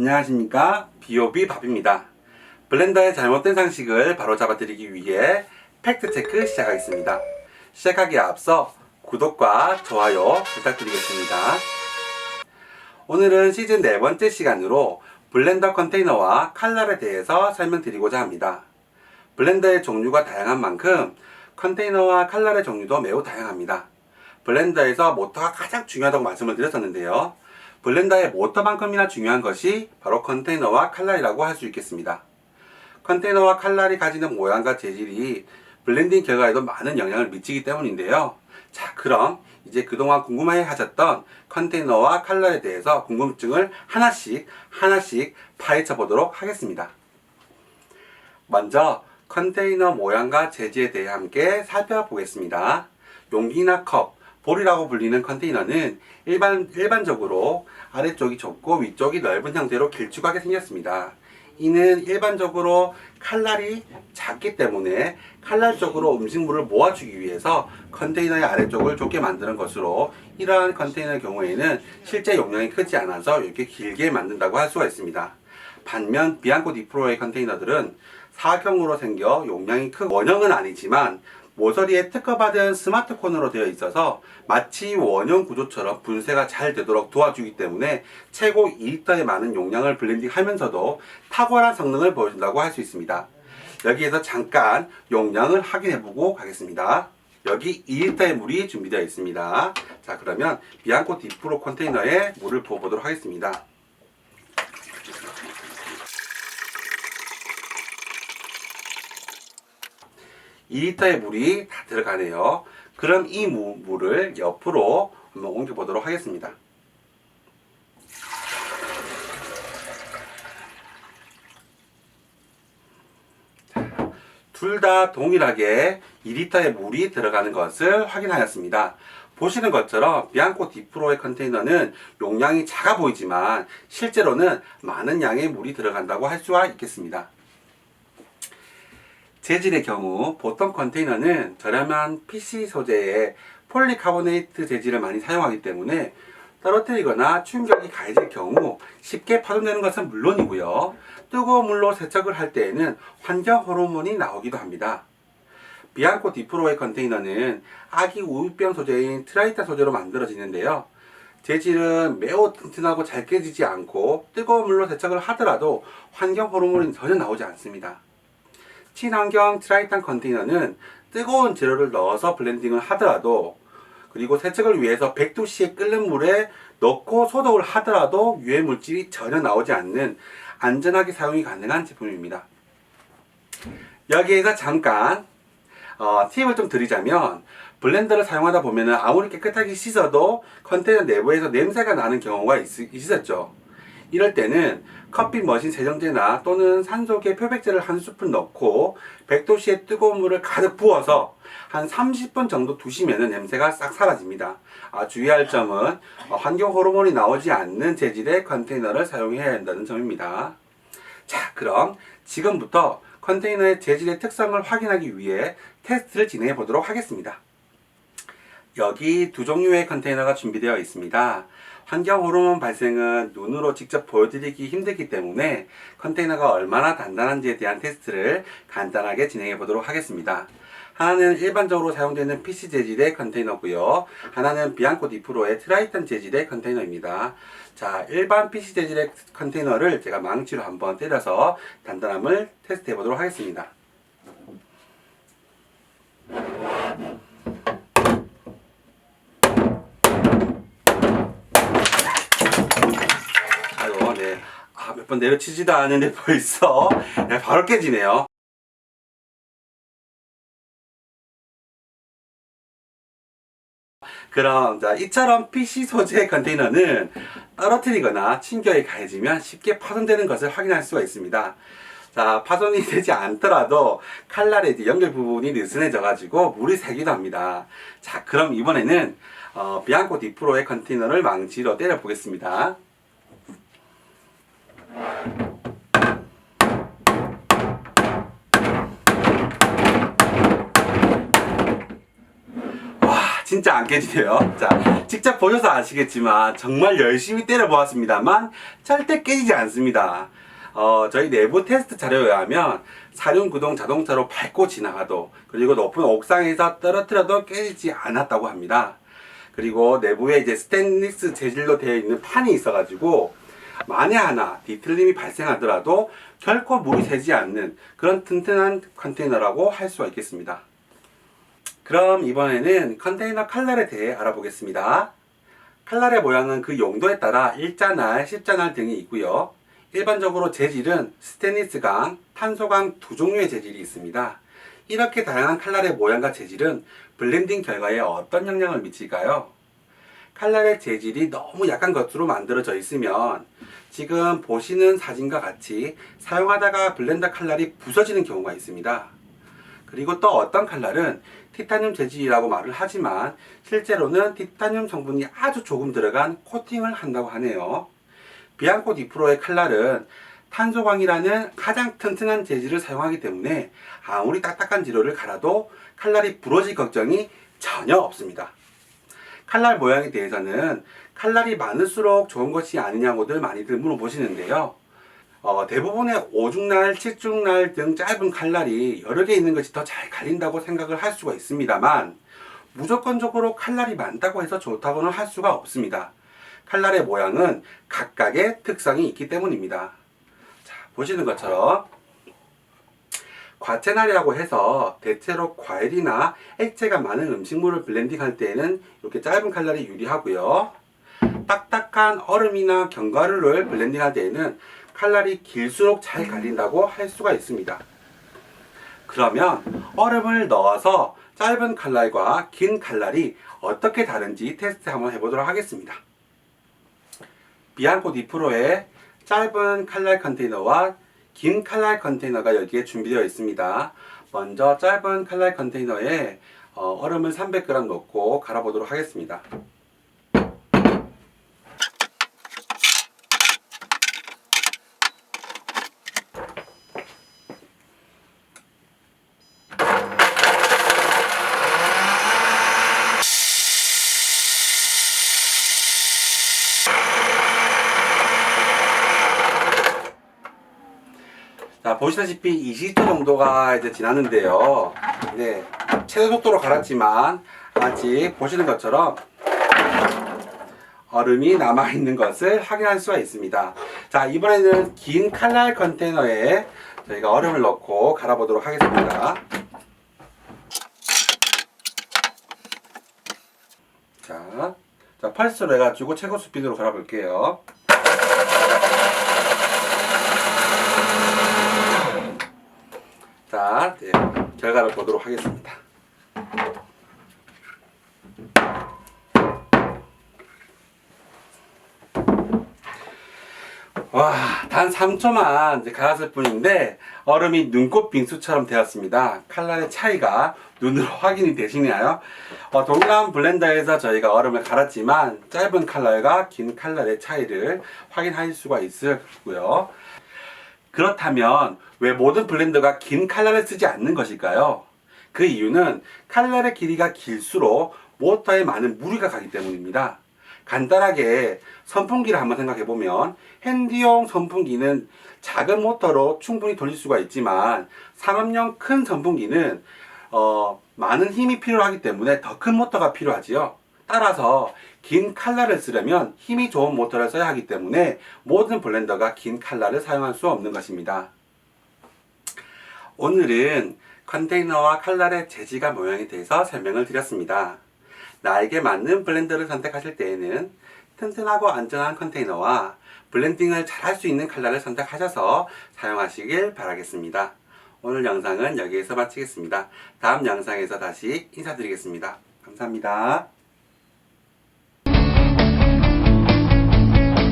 안녕하십니까, BOB 밥입니다. 블렌더의 잘못된 상식을 바로잡아드리기 위해 팩트체크 시작하겠습니다. 시작하기에 앞서 구독과 좋아요 부탁드리겠습니다. 오늘은 시즌 4번째 시간으로 블렌더 컨테이너와 칼날에 대해서 설명드리고자 합니다. 블렌더의 종류가 다양한 만큼 컨테이너와 칼날의 종류도 매우 다양합니다. 블렌더에서 모터가 가장 중요하다고 말씀을 드렸었는데요. 블렌더의 모터만큼이나 중요한 것이 바로 컨테이너와 칼날이라고 할 수 있겠습니다. 컨테이너와 칼날이 가지는 모양과 재질이 블렌딩 결과에도 많은 영향을 미치기 때문인데요. 자, 그럼 이제 그동안 궁금해 하셨던 컨테이너와 칼날에 대해서 궁금증을 하나씩 파헤쳐 보도록 하겠습니다. 먼저 컨테이너 모양과 재질에 대해 함께 살펴보겠습니다. 용기나 컵, 볼이라고 불리는 컨테이너는 일반적으로 아래쪽이 좁고 위쪽이 넓은 형태로 길쭉하게 생겼습니다. 이는 일반적으로 칼날이 작기 때문에 칼날 쪽으로 음식물을 모아주기 위해서 컨테이너의 아래쪽을 좁게 만드는 것으로, 이러한 컨테이너의 경우에는 실제 용량이 크지 않아서 이렇게 길게 만든다고 할 수가 있습니다. 반면 비앙코 디프로의 컨테이너들은 사각형으로 생겨 용량이 크고 원형은 아니지만 모서리에 특허받은 스마트 코너로 되어 있어서 마치 원형 구조처럼 분쇄가 잘 되도록 도와주기 때문에 최고 2리터의 많은 용량을 블렌딩 하면서도 탁월한 성능을 보여준다고 할 수 있습니다. 여기에서 잠깐 용량을 확인해보고 가겠습니다. 여기 2리터의 물이 준비되어 있습니다. 자, 그러면 비앙코 디프로 컨테이너에 물을 부어보도록 하겠습니다. (2리터의) 물이 다 들어가네요. 그럼 이 물을 옆으로 한번 옮겨 보도록 하겠습니다. 둘 다 동일하게 2리터의 물이 들어가는 것을 확인하였습니다. 보시는 것처럼 비앙코 디프로의 컨테이너는 용량이 작아 보이지만 실제로는 많은 양의 물이 들어간다고 할 수가 있겠습니다. 재질의 경우 보통 컨테이너는 저렴한 PC 소재의 폴리카보네이트 재질을 많이 사용하기 때문에 떨어뜨리거나 충격이 가해질 경우 쉽게 파손되는 것은 물론이고요. 뜨거운 물로 세척을 할 때에는 환경 호르몬이 나오기도 합니다. 비앙코 디프로의 컨테이너는 아기 우유병 소재인 트라이탄 소재로 만들어지는데요. 재질은 매우 튼튼하고 잘 깨지지 않고 뜨거운 물로 세척을 하더라도 환경 호르몬이 전혀 나오지 않습니다. 친환경 트라이탄 컨테이너는 뜨거운 재료를 넣어서 블렌딩을 하더라도, 그리고 세척을 위해서 100도씨의 끓는 물에 넣고 소독을 하더라도 유해 물질이 전혀 나오지 않는 안전하게 사용이 가능한 제품입니다. 여기에서 잠깐 팁을 좀 드리자면, 블렌더를 사용하다 보면 아무리 깨끗하게 씻어도 컨테이너 내부에서 냄새가 나는 경우가 있었죠. 이럴 때는 커피 머신 세정제나 또는 산소계 표백제를 한 스푼 넣고 100도씨의 뜨거운 물을 가득 부어서 한 30분 정도 두시면 냄새가 싹 사라집니다. 주의할 점은 환경 호르몬이 나오지 않는 재질의 컨테이너를 사용해야 한다는 점입니다. 자, 그럼 지금부터 컨테이너의 재질의 특성을 확인하기 위해 테스트를 진행해 보도록 하겠습니다. 여기 두 종류의 컨테이너가 준비되어 있습니다. 환경 호르몬 발생은 눈으로 직접 보여드리기 힘들기 때문에 컨테이너가 얼마나 단단한지에 대한 테스트를 간단하게 진행해 보도록 하겠습니다. 하나는 일반적으로 사용되는 PC 재질의 컨테이너고요. 하나는 비앙코 디프로의 트라이탄 재질의 컨테이너입니다. 자, 일반 PC 재질의 컨테이너를 제가 망치로 한번 때려서 단단함을 테스트해 보도록 하겠습니다. 몇 번 내려치지도 않았는데 벌써 바로 깨지네요. 그럼 이처럼 PC 소재의 컨테이너는 떨어뜨리거나 충격이 가해지면 쉽게 파손되는 것을 확인할 수가 있습니다. 자, 파손이 되지 않더라도 칼날의 연결 부분이 느슨해져 가지고 물이 새기도 합니다. 자, 그럼 이번에는 비앙코 디프로의 컨테이너를 망치로 때려 보겠습니다. 진짜 안 깨지네요. 자, 직접 보셔서 아시겠지만 정말 열심히 때려보았습니다만 절대 깨지지 않습니다. 저희 내부 테스트 자료에 의하면 사륜구동 자동차로 밟고 지나가도, 그리고 높은 옥상에서 떨어뜨려도 깨지지 않았다고 합니다. 그리고 내부에 이제 스테인리스 재질로 되어 있는 판이 있어가지고 만에 하나 뒤틀림이 발생하더라도 결코 물이 새지 않는 그런 튼튼한 컨테이너라고 할 수가 있겠습니다. 그럼 이번에는 컨테이너 칼날에 대해 알아보겠습니다. 칼날의 모양은 그 용도에 따라 일자날, 십자날 등이 있고요. 일반적으로 재질은 스테인리스강, 탄소강 두 종류의 재질이 있습니다. 이렇게 다양한 칼날의 모양과 재질은 블렌딩 결과에 어떤 영향을 미칠까요? 칼날의 재질이 너무 약한 것으로 만들어져 있으면 지금 보시는 사진과 같이 사용하다가 블렌더 칼날이 부서지는 경우가 있습니다. 그리고 또 어떤 칼날은 티타늄 재질이라고 말을 하지만 실제로는 티타늄 성분이 아주 조금 들어간 코팅을 한다고 하네요. 비앙코 디프로의 칼날은 탄소광이라는 가장 튼튼한 재질을 사용하기 때문에 아무리 딱딱한 재료를 갈아도 칼날이 부러질 걱정이 전혀 없습니다. 칼날 모양에 대해서는 칼날이 많을수록 좋은 것이 아니냐고들 많이들 물어보시는데요. 대부분의 5중날, 7중날 등 짧은 칼날이 여러 개 있는 것이 더 잘 갈린다고 생각을 할 수가 있습니다만 무조건적으로 칼날이 많다고 해서 좋다고는 할 수가 없습니다. 칼날의 모양은 각각의 특성이 있기 때문입니다. 자, 보시는 것처럼 과채날이라고 해서 대체로 과일이나 액체가 많은 음식물을 블렌딩 할 때에는 이렇게 짧은 칼날이 유리하고요. 딱딱한 얼음이나 견과류를 블렌딩 할 때에는 칼날이 길수록 잘 갈린다고 할 수가 있습니다. 그러면 얼음을 넣어서 짧은 칼날과 긴 칼날이 어떻게 다른지 테스트 한번 해보도록 하겠습니다. 비앙코 디프로의 짧은 칼날 컨테이너와 긴 칼날 컨테이너가 여기에 준비되어 있습니다. 먼저 짧은 칼날 컨테이너에 얼음을 300g 넣고 갈아보도록 하겠습니다. 자, 보시다시피 20초 정도가 이제 지났는데요. 네, 최대 속도로 갈았지만 아직 보시는 것처럼 얼음이 남아있는 것을 확인할 수가 있습니다. 자, 이번에는 긴 칼날 컨테이너에 저희가 얼음을 넣고 갈아보도록 하겠습니다. 자, 펄스로 해가지고 최고 스피드로 갈아볼게요. 자, 네, 결과를 보도록 하겠습니다. 와, 단 3초만 이제 갈았을 뿐인데 얼음이 눈꽃 빙수처럼 되었습니다. 칼날의 차이가 눈으로 확인이 되시나요? 동일한 블렌더에서 저희가 얼음을 갈았지만 짧은 칼날과 긴 칼날의 차이를 확인할 수가 있을 거고요. 그렇다면 왜 모든 블렌더가 긴 칼날을 쓰지 않는 것일까요? 그 이유는 칼날의 길이가 길수록 모터에 많은 무리가 가기 때문입니다. 간단하게 선풍기를 한번 생각해 보면 핸디용 선풍기는 작은 모터로 충분히 돌릴 수가 있지만 산업용 큰 선풍기는 많은 힘이 필요하기 때문에 더 큰 모터가 필요하지요. 따라서 긴 칼날을 쓰려면 힘이 좋은 모터를 써야 하기 때문에 모든 블렌더가 긴 칼날을 사용할 수 없는 것입니다. 오늘은 컨테이너와 칼날의 재질과 모양에 대해서 설명을 드렸습니다. 나에게 맞는 블렌더를 선택하실 때에는 튼튼하고 안전한 컨테이너와 블렌딩을 잘 할 수 있는 칼날을 선택하셔서 사용하시길 바라겠습니다. 오늘 영상은 여기에서 마치겠습니다. 다음 영상에서 다시 인사드리겠습니다. 감사합니다.